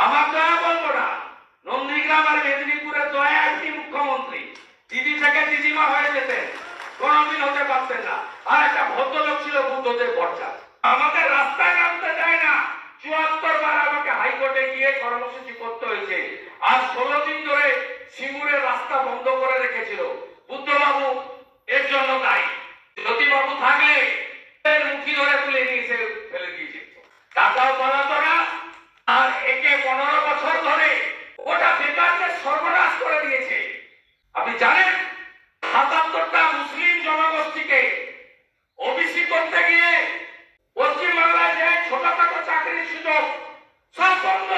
আমার দয়া বলবো না, নন্দীগ্রাম আর মেদিনীপুরের দয়া একটি মুখ্যমন্ত্রী দিদি থেকে দিদিমা হয়ে যেতেন, কোনদিন হতে পারতেন না। আর একটা ভদ্রলোক ছিল বুদ্ধদেব ভট্টাচার্য, আমাদের রাস্তায় নামতে দেয় না, ৭৪ বার আমাকে হাইকোর্টে গিয়ে কর্মসূচি করতে হয়েছে। আর ১৬ দিন ধরে সিঙ্গুরের রাস্তা বন্ধ করে রেখেছিল বুদ্ধবাবু, এর জন্য দায়ী। জ্যোতিবাবু থাকলে মুখি ধরে তুলে নিয়ে এসে ফেলে দিয়েছে, টাকাও পালাতো না। আর একে ১৫ বছর ধরে ওটা বেকারদের সর্বনাশ করে দিয়েছে। আপনি জানেন ৭৭টা মুসলিম জনগোষ্ঠীকে ওবিসি করতে গিয়ে পশ্চিমবাংলায় যে ছোটখাটো চাকরির সুযোগ সব বন্ধ।